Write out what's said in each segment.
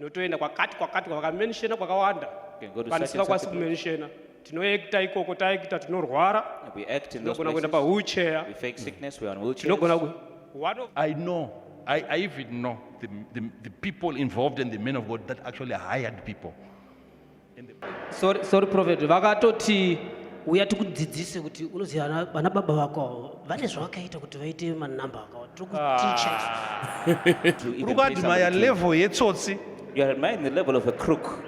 Notoenda kwakati kwakamenshena kwakawanda. You can go to Kana such and sisakwasi such a kumenshena. Tinoekta ikoko taekta tinorwara. we act in those Tinogona kuenda places. wheelchair. We fake sickness, we're on wheelchairs. Tinogona one of I know, I even know the people involved and the men of God that actually hired people. Sorry prophet, vakatoti uya tikudzidzise kuti unoziva vana baba vako vane zvavakaita kuti vaite manamba akawa tiri kuticha. To even Uri pay kwati maya somebody to- level yetsotsi You are admiring the level of a crook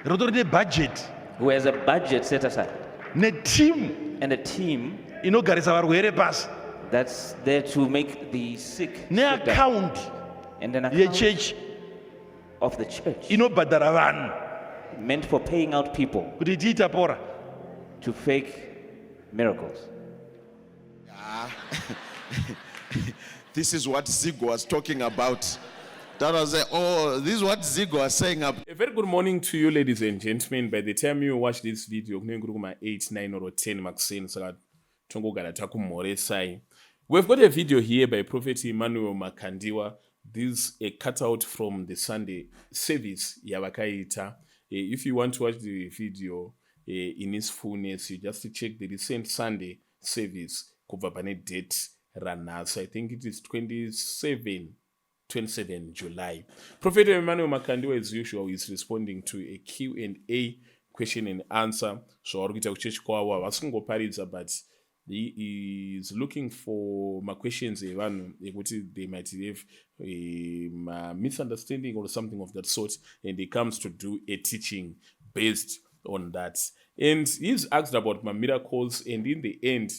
rotori nebudget who has a budget set aside neteam and a team inogarisa varwere pasi that's there to make the sick sit down. neaccount And an account yechechi of the church inobhadhara vanhu meant for paying out people kuti tiitapora. to fake miracles. This is what Zigo was talking about. That was this is what Zigo was saying. A very good morning to you, ladies and gentlemen. By the time you watch this video, kunenge 8, 9 or 10 makuseni saka tongogara takumhoresai. We've got a video here by Prophet Emmanuel Makandiwa. This is a cutout from the Sunday service yavakaita. If you want to watch the video in its fullness, you just check the recent Sunday service kubva pane date ranhasi. I think it is 27 July. Prophet Emmanuel Makandiwa, as usual, is responding to a Q&A, question and answer. So but he is looking for my questions. They might have a misunderstanding or something of that sort, and he comes to do a teaching based on that. And he's asked about my miracles, and in the end,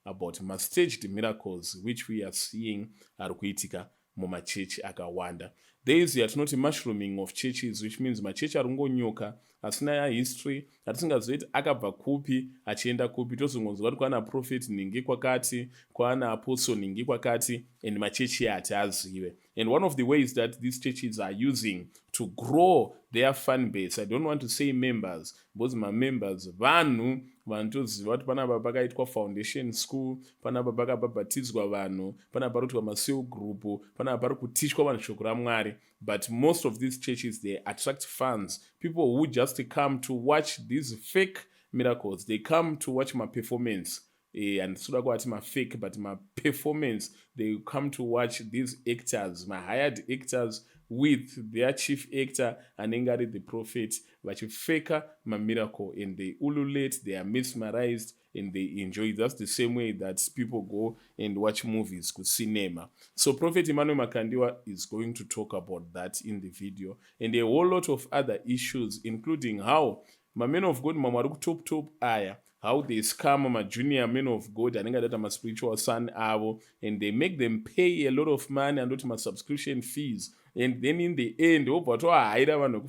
about my staged miracles which we are seeing ari kuitika mumachechi akawanda. There is yatinoti mushrooming of churches, which means machechi ari kungonyoka asina history atisingazoiti akabva kupi achienda kupi. Tozongonzwa kuti kwana prophet ningi kwakati, kwana apostle ningi kwakati, and machechi hatiazive. And one of the ways that these churches are using to grow their fan base, I don't want to say members, because my members vanhu vanotoziva kuti panapa pakaitwa foundation school, panapa pakabhabhatidzwa vanhu, panapa parikuitwa maseo group, panapa pari kutichwa vanhu shoko raMwari. But most of these churches, they attract fans, people who just come to watch these fake miracles. They come to watch my performance. And so that's my fake, but my performance. They come to watch these actors, my hired actors, with their chief actor and the prophet, but you fake my miracle, and they ululate, they are mesmerized, and they enjoy. That's the same way that people go and watch movies, good cinema. So Prophet Emmanuel Makandiwa is going to talk about that in the video, and a whole lot of other issues, including how my men of God, mamaru top aya, how they scam my junior men of God, and that my spiritual son avo, and they make them pay a lot of money and not my subscription fees. And then in the end,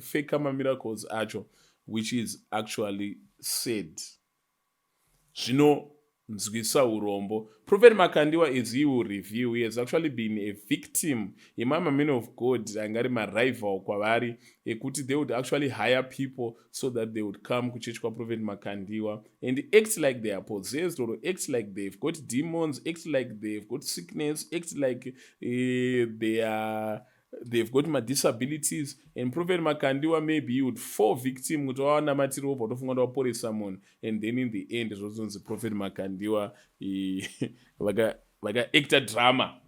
fake miracles actual, which is actually said. Nzwisa urombo. Prophet Makandiwa, is he will review, he has actually been a victim. Imama men of God, angari my rival kwavari, ekuti they would actually hire people so that they would come to church kwa Prophet Makandiwa and act like they are possessed, or act like they've got demons, act like they've got sickness, act like they've got my disabilities. And Prophet Makandiwa, maybe you would fall victim to our namatiro for someone, and then in the end, it was the Prophet Makandiwa like actor drama.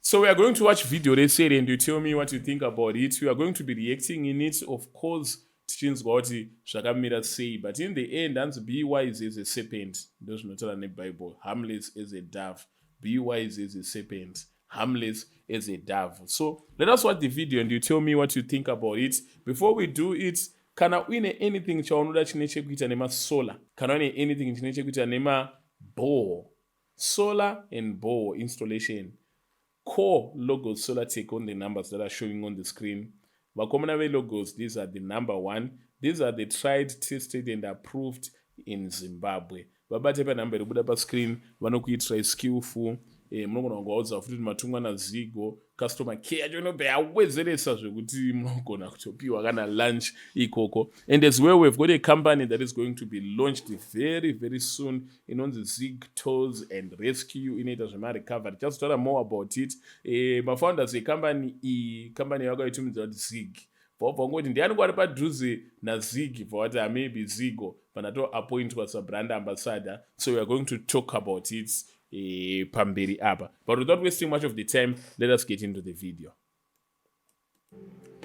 So we are going to watch video they said, and you tell me what you think about it. We are going to be reacting in it, of course. Teachings Goti Shakamira say, but in the end, and be wise as a serpent. Those not in the Bible. Harmless as a dove. Be wise as a serpent. Harmless as a dove. So let us watch the video and you tell me what you think about it. Before we do it, can I win anything chaonoda chineche kuita nema solar? Can I win anything chineche kuita nema bow? Solar and bow installation. Core logos solar take on the numbers that are showing on the screen. Vakomanave logos, these are the number 1. These are the tried, tested and approved in Zimbabwe. Vabatepa number rubuda pa screen, vanokuitira skillful. munogona kungovaudza futi kuti matumwa naZigo customer care yacho inobva yawedzeresa zvekuti munogona kutopiwa kana lunch ikoko. And as well, we've got a company that is going to be launched very, very soon inonzi Zig Tours and Rescue inoita zvemarecovery. Just tell more about it. Mafounders ecompany iyi company yakaitumidza kuti Zig. Bobva ngoti ndiani kwari padhuze naZig for what maybe Zigo panato appointwa brand ambassador. So we are going to talk about it pamberi apa. But without wasting much of the time, let us get into the video.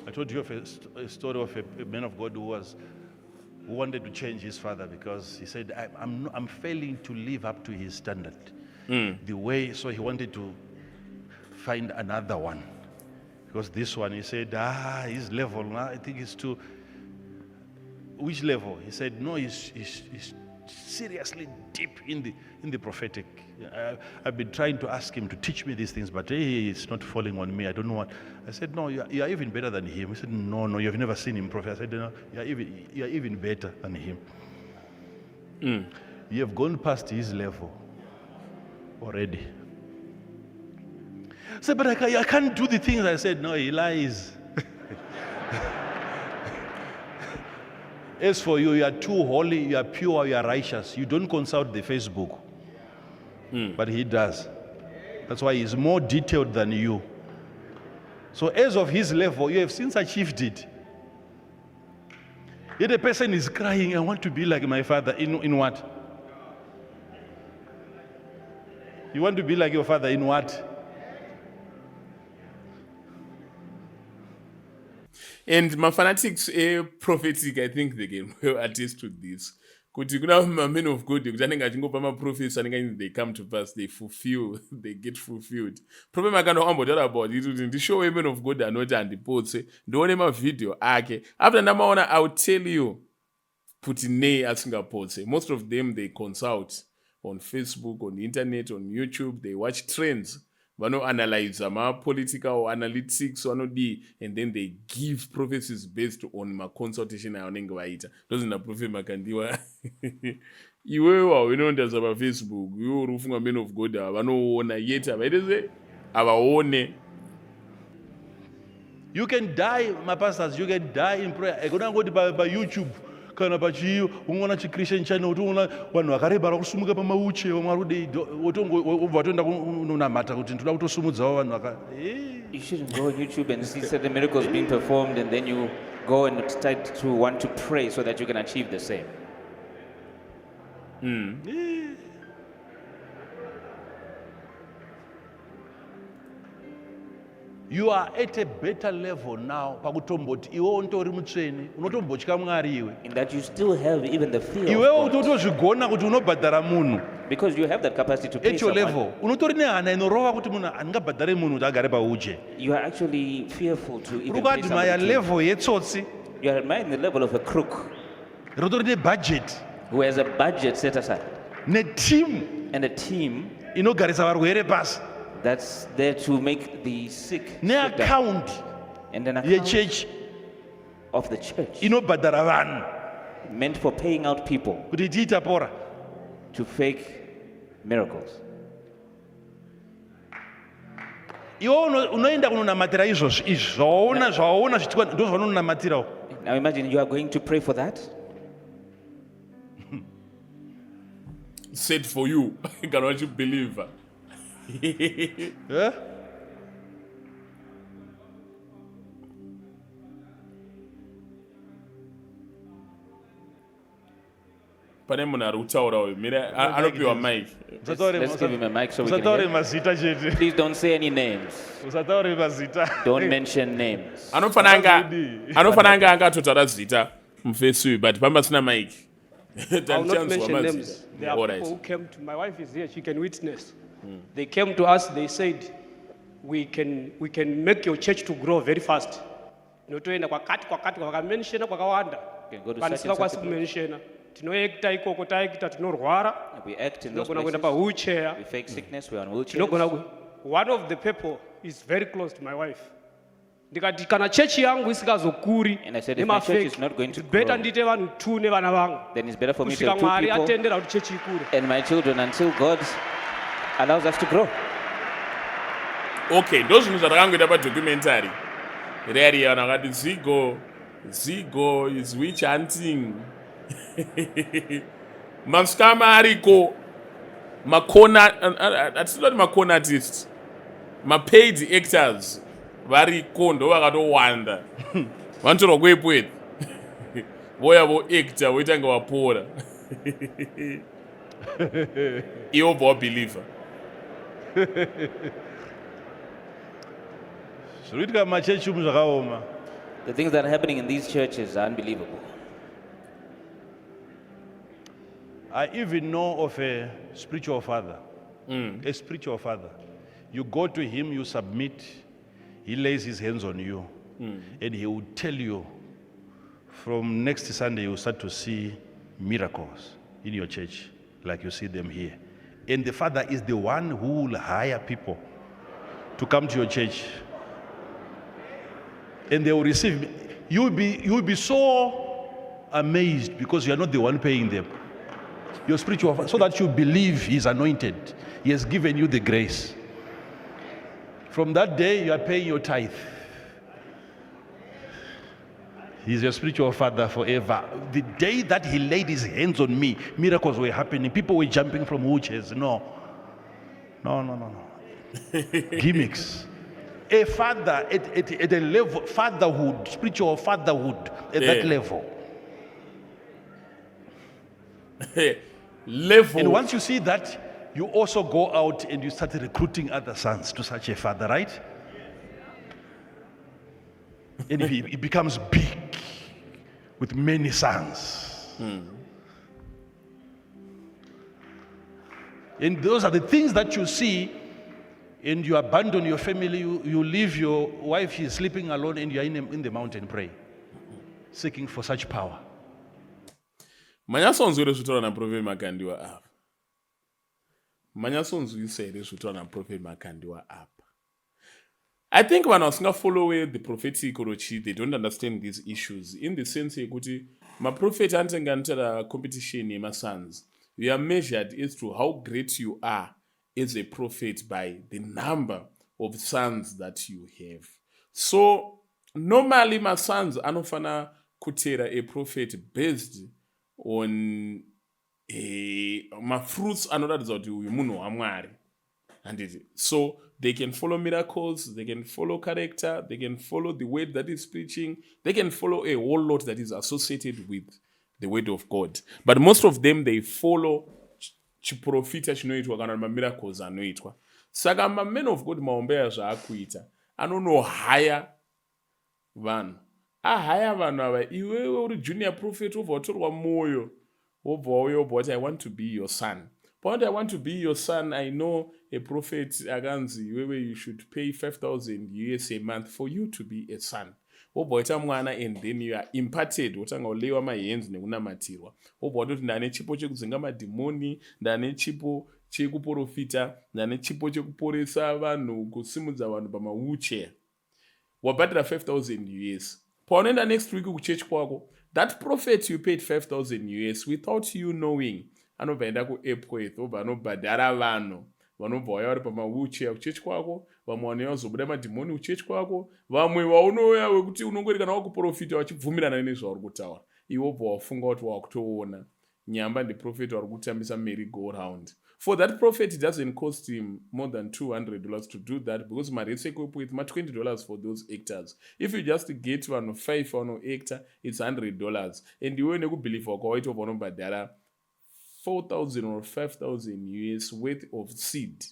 I told you of a story of a man of God who wanted to change his father because he said, I'm failing to live up to his standard. The way, so he wanted to find another one. Because this one, he said, his level, I think it's too. Which level? He said, no, he's seriously deep in the prophetic. I've been trying to ask him to teach me these things, but it's not falling on me. I don't know what. I said, no, you are even better than him. He said, no, you've never seen him prophet. I said, no, you are even better than him. You have gone past his level already. I said, but I can't do the things. I said, no, he lies. As for you, you are too holy, you are pure, you are righteous. You don't consult the Facebook. But he does. That's why he's more detailed than you. So as of his level, you have since achieved it. Yet a person is crying, I want to be like my father. In what? You want to be like your father in what? And my fanatics prophetic, I think they can well attest to this. Kuti kuna men of God, kuti anenge achingopa maprophets anenge they come to pass, they fulfill, they get fulfilled. Problem akanoambotaura about it kuti ndishowe men of God anoti handipotse, ndione mavideo ake. After ndamaona, I'll tell you kuti nei asingapotse. Most of them they consult on Facebook, on the internet, on YouTube, they watch trends. Vano-analyze political analytics, and then they give prophecies based on my consultation avanenge vaita. Ndozi naProphet Makandiwa. Iwewe unoenda Facebook, iwe uri kufunga men of God vanoona yet avaitese avaone. You can die, my pastors, you can die in prayer. I go to by YouTube. Kana pachiyo unona chiChristian channel utona vanhu vakareba vakusumuka pamauche vamwarudi watoenda kunonamata kuti ndoda kutosumudzawo vanhu vaka. You shouldn't go on YouTube and see certain miracles being performed and then you go and start to want to pray so that you can achieve the same. You are at a better level now. Pakutomboti iwe untori mutsvene unotombotya Mwari iwe. In that you still have even the fear Iwe of God. utotozvigona kuti unobhadhara munhu. Because you have that capacity to pay At your someone. level unotori nehana inorova kuti munhu handingabhadhare munhu kuti agare pauche. You are actually fearful to even Uri pay kuadmire somebody. level yetsotsi. You are admiring the level of a crook Rotori nebudget who has a budget set aside neteam and a team inogarisa varwere pasi that's there to make the sick sit down. neaccount And an account yechechi of the church inobhadhara vanhu meant for paying out people kuti tiitapora. to fake miracles. Iwe unoenda kunonamatira izvozvi zvawaona zvichitwa ndo zvaunonamatirawo. Now imagine you are going to pray for that. Said for you, cannot you believe? Eh? Pane munhu ari kutaurawo, mira anopiwa mic. Let's give him a mic so we can Usataure hear. mazita chete. Please don't say any names. Usataure mazita. Don't mention names. Anofana anga angatotaura zita mufacebook, but pamba sina mic. I will not mention names. There are people who came to, my wife is here, she can witness. They came to us, they said, we can make your church to grow very fast. Notoenda kwakati kwakamenshena kwakawanda. You can go to Panisika such and kwasi such a kumenshena. Tinoekta ikoko taekta tinorwara. We act in those Tinogona kuenda places. pa-wheelchair. We fake sickness. We are on wheelchairs. Tinogona one of the people is very close to my wife. Ndikati kana chechi yangu isikazokuri And I said, if my church is not going to better grow, ndite vanhu 2 nevana vangu. then it's better for me to Kusvika have two Mwari people atendera kuti chechi ikure. and my children until God allows us to grow. Okay, ndo zvinhu zvatakangoita padocumentary reari vanhu vakati zigo is witch hunting. Maskama ariko hatisingoti maconartist, mapaid actors variko ndo vakatowanda. Vanotorwa kuEpworth voya voacta voitanga vapora. Ivo bva wabhilivha. Zvinoitika mumachechi umu zvakaoma. The things that are happening in these churches are unbelievable. I even know of a spiritual father. A spiritual father. You go to him, you submit, he lays his hands on you, and he will tell you from next Sunday you start to see miracles in your church, like you see them here. And the father is the one who will hire people to come to your church. And they will receive. You will be so amazed because you are not the one paying them. Your spiritual father, so that you believe he's anointed. He has given you the grace. From that day, you are paying your tithe. He's your spiritual father forever. The day that he laid his hands on me, miracles were happening. People were jumping from wheelchairs. No. Gimmicks. A father at a level, fatherhood, spiritual fatherhood at that level. And once you see that, you also go out and you start recruiting other sons to such a father, right? And he becomes big with many sons. And those are the things that you see, and you abandon your family, you leave your wife, she's sleeping alone, and you're in the mountain praying, seeking for such power. Manyasonzwire zvitaura naProfeti Makandiwa apa. Manyasonzwisa here zvitaura naProfeti Makandiwa apa. I think vanhu vasingafollow the prophetic orochi, they don't understand these issues in the sense yekuti maprofeti anotanga anotaura competition yemasons. You are measured as to how great you are as a prophet by the number of sons that you have. So normally masons anofana kutera a prophet based on fruits anoratidza kuti uyu munhu waMwari. So they can follow miracles, they can follow character, they can follow the word that is preaching, they can follow a whole lot that is associated with the word of God. But most of them, they follow chiprofita chinoitwa kana mamiracles anoitwa. Saka men of God maombeya zvaakuita anonohaya vanhu. Ahaya vanhu ava, iwewe uri junior prophet, wobva watorwa mwoyo, wobva wauya wobva wati I want to be your son. But I want to be your son, I know a prophet akanzi iwewe you should pay 5,000 US a month for you to be a son. Wobva waita mwana and then you are imparted, wotanga uleiwa mahands nekunamatirwa. Wobva watoti ndane chipo chekudzinga madhimoni, ndane chipo chekuprofita, ndane chipo chekuporesa vanhu, kusimudza vanhu pamawheelchair. Wabhadhara 5,000 US. Paunoenda next week kuchurch kwako, that prophet you paid 5,000 US without you knowing, anobva enda kuEpworth, obva anobhadhara vanhu vanobva vauya vari pamawheelchair kuchechi kwako, vamwe vanouya vazobuda madhimoni kuchechi kwako, vamwe vaunouya wekuti unongori kana wakuprofita wachibvumirana nezvauri kutaura. Iwe wobva wafunga kuti wakutoona nyamba ndiprofeti vari kutambisa merry go round. For that prophet, it doesn't cost him more than $200 to do that because marese with $20 for those actors. If you just get 5 actor, it's $100. And you won't believe wakawaita vanobhadhara 4,000 or 5,000 US worth of seed.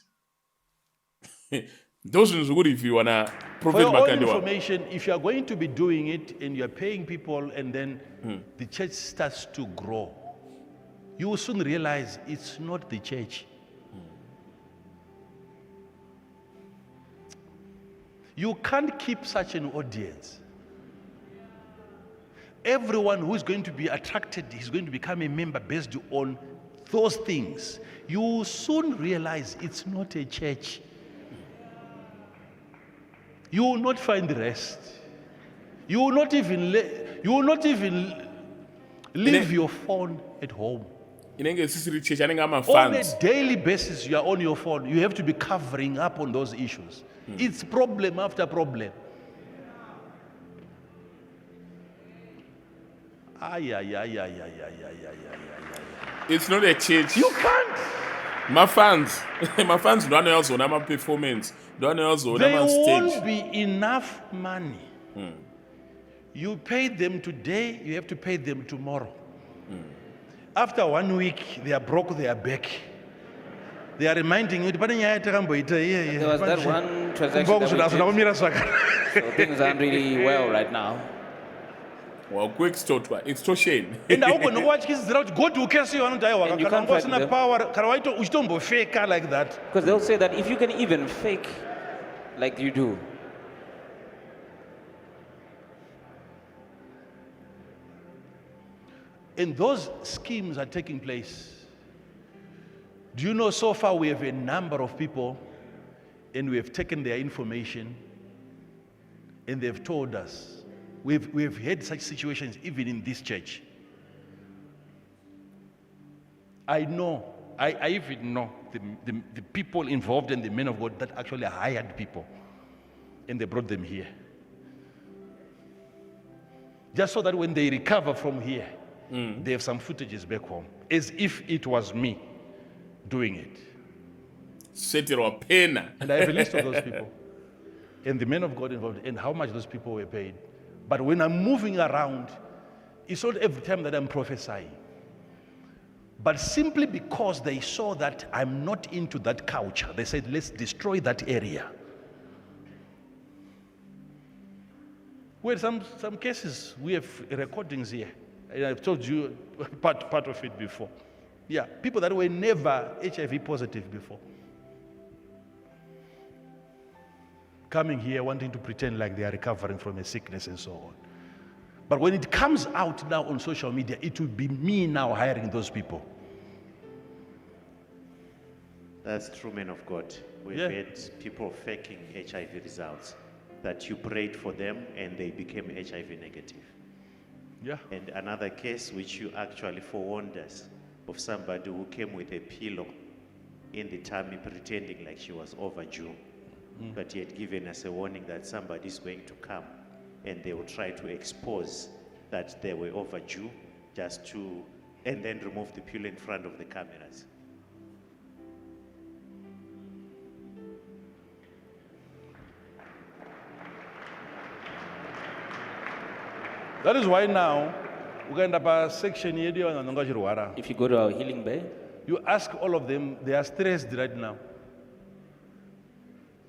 Those are good if you want to Prophet For your own Makandiwa. information, if you are going to be doing it and you are paying people and then the church starts to grow, you will soon realize it's not the church. You can't keep such an audience. Everyone who is going to be attracted is going to become a member based on those things. You will soon realize it's not a church. You will not find rest. You will not even leave your phone at home. inenge isisiri church anenge On ama-funds a daily basis, you are on your phone. You have to be covering up on those issues. It's problem after problem. Ay, ay, ay, ay, ay, ay, ay, ay, ay, ay. it's not a church You can't. ma-funds ma-funds ndo anoyazona ama-performance ndo anoyazona There ama-stage won't be enough money. You pay them today, you have to pay them tomorrow. After 1 week, they are broke, they are back. They are reminding you, There was that one transaction that we did, so things aren't really well right now. wakuextortwa extortion And I want to watch kids out. God will curse you. And you can't fight them. Power. Fake like that. Because they'll say that if you can even fake like you do, And those schemes are taking place. Do you know so far we have a number of people and we have taken their information and they've told us. We've had such situations even in this church. I know, I even know the people involved and the men of God that actually hired people and they brought them here. Just so that when they recover from here, they have some footages back home, as if it was me doing it. seterwa pena And I have a list of those people and the men of God involved and how much those people were paid. But when I'm moving around, it's not every time that I'm prophesying. But simply because they saw that I'm not into that culture, they said, let's destroy that area. Well, some cases, we have recordings here. And I've told you part of it before. Yeah, people that were never HIV positive before. Coming here wanting to pretend like they are recovering from a sickness and so on. But when it comes out now on social media, it will be me now hiring those people. That's true, men of God. We've had people faking HIV results, that you prayed for them and they became HIV negative. Yeah. And another case which you actually forewarned us of somebody who came with a pillow in the tummy pretending like she was overdue. But he had given us a warning that somebody is going to come and they will try to expose that they were overdue and then remove the pillow in front of the cameras. That is why now, we end up a section here, and if you go to our healing bay, you ask all of them, they are stressed right now.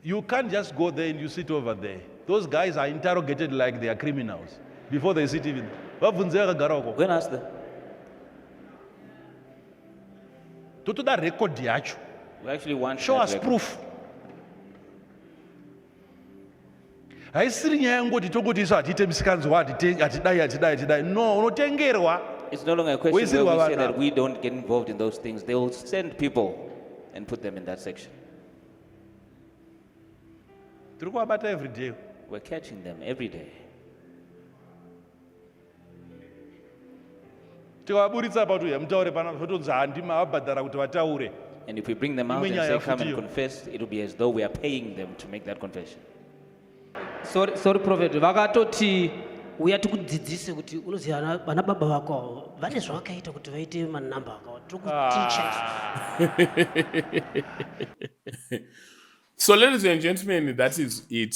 You can't just go there and you sit over there. Those guys are interrogated like they are criminals before they sit even. go and ask them. To that record, We actually want show that us record. proof. haisiri nyaya yangoti tongotisa atite misikanzi atidai no unotengerwa. It's no longer a question Where where we is it, say Baba? that we don't get involved in those things. They will send people and put them in that section. Tiri kuwabata every day. We're catching them every day. Tikawaburitsa patuya mutaure pana totonzi handima wabhadhara kuti vataure. And if we bring them out and Imwe say, nyaya come and futiyo. confess, it will be as though we are paying them to make that confession. sorry prophet vakatoti uya tikudzidzise kuti unoziva vana baba vako vane zvavakaita kuti vaite manamba ako So ladies and gentlemen, that is it.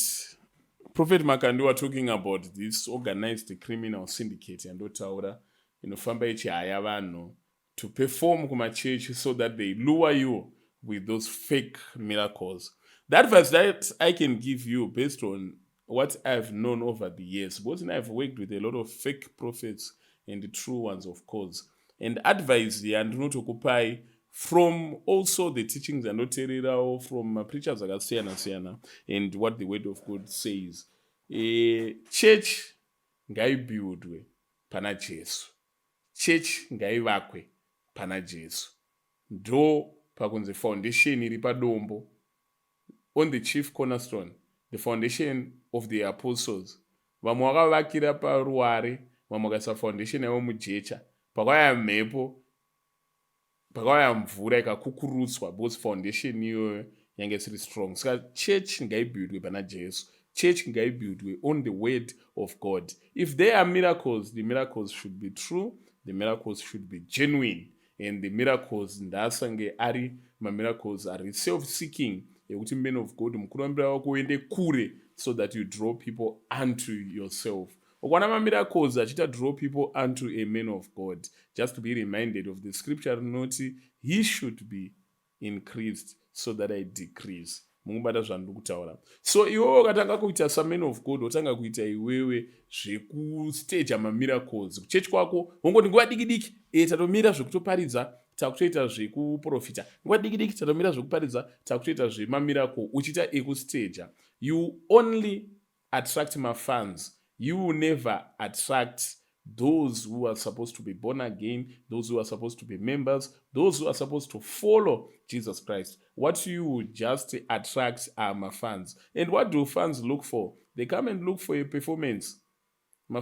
Prophet Makandiwa talking about this organized criminal syndicate and otaura inofamba ichihaya vanhu to perform kumachechi so that they lure you with those fake miracles. The advice that I can give you based on what I've known over the years, because I've worked with a lot of fake prophets and the true ones, of course, and advice and not occupy from also the teachings and not from preachers like Siana and what the word of God says. Church ngaibuildwe pana Jesu. Church ngaivakwe pana Jesu. Ndo pakunze foundation iri padombo. On the chief cornerstone, the foundation of the apostles. Vamwe vakavakira paruware, vamwe vakaisa foundation yavo mujecha. Pakauya mhepo, pakauya mvura ikakukurutswa because foundation iyoyo yange isiri strong. Saka church ngaibuildwe pana Jesu. Church ngaibuildwe on the word of God. If there are miracles, the miracles should be true, the miracles should be genuine, and the miracles ndasange ari miracles are self-seeking, ekuti men of God mukurambira wako uende kure so that you draw people unto yourself. Ukwana miracles achita draw people unto a man of God. Just to be reminded of the scripture note, he should be increased so that I decrease. Mungubata zvandiri kutaura. So iwewe ukatanga kuita saman of God, wotanga kuita iwewe zvekustage miracles. Kuchechi kwako wongoti nguva diki diki tatomira zvekutoparidza takutoita zvekuprofita. Nguva diki diki tatomira zvekuparidza takutoita zvemamiracle uchiita ekustage. You only attract fans. You will never attract those who are supposed to be born again, those who are supposed to be members, those who are supposed to follow Jesus Christ. What you will just attract are fans. And what do fans look for? They come and look for a performance.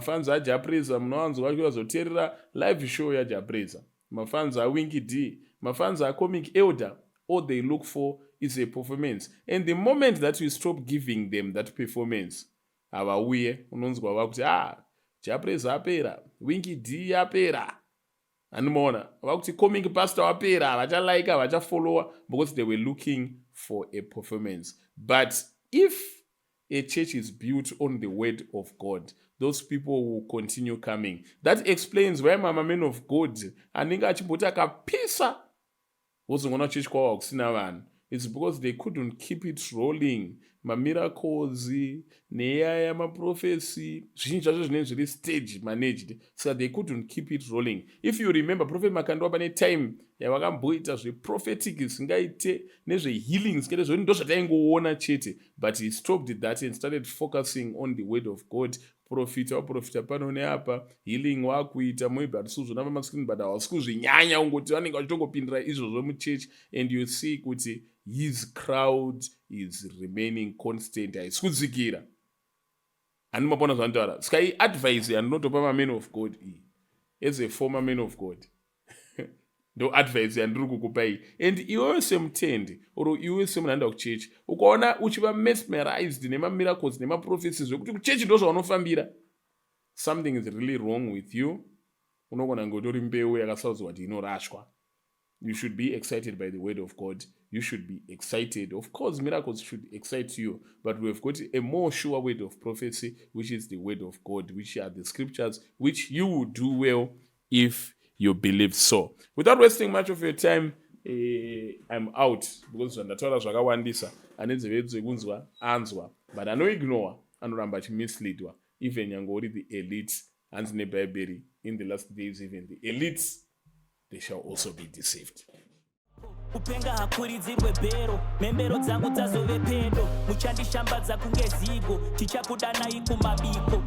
Fans are Japreza, mnowanzwa wazoterera live show ya Japreza. Fans are Winky D. Fans are Comic Elder. All they look for is a performance. And the moment that you stop giving them that performance, avauye unonzwa vakuti Japreza apera, Winky D apera, animona vakuti Comic Pastor apera, vachalaika vachafollowa because they were looking for a performance. But if a church is built on the word of God, those people will continue coming. That explains why mama men of God anenge achimboti akapisa wozongona church kwawo kusina vanhu. It's because they couldn't keep it rolling. Miracles, neya prophecy, zviri stage managed, so they couldn't keep it rolling. If you remember, Prophet Makandiwa pane time yavakamboita zveprophetic zvingaite nezvehealings kete zvoni ndo zvataingoona chete, but he stopped that and started focusing on the word of God. Profita pano neapa, healing wakuita maybe atisuzvona pamaskrini but hawasi kuzvinyanya ungoti vanenge vachitongopindira izvozvo muchurch, and you see kuti his crowd is remaining constant. Haisi kudzikira. Handimapona zvandaura. Saka advice yandinotopa mamen of God iyi, as a former man of God, ndo advice yandiri kukupa iyi. And iwewe semutendi or iwewe semunhu anoenda kuchechi ukaona uchiva mesmerized nemamiracles nemaprophecies zvekuti kuchechi ndo zvaunofambira, something is really wrong with you. Unogona ngotori mbeu yakasaudzwa kuti inorashwa. You should be excited by the word of God. You should be excited. Of course, miracles should excite you, but we've got a more sure word of prophecy, which is the word of God, which are the scriptures, which you will do well if you believe so. Without wasting much of your time, I'm out, because ndataura zvakawandisa anenzeve dzekunzwa anzwa, but anoignore anoramba achimisleadwa. Even nyangori the elite, hanzi nebhaibheri, in the last days even the elites, they shall also be deceived. Upenga hakuridzirwe bhero, membero dzangu dzazove pedo, muchandishambadza kunge zigo, tichakudanai kumabiko.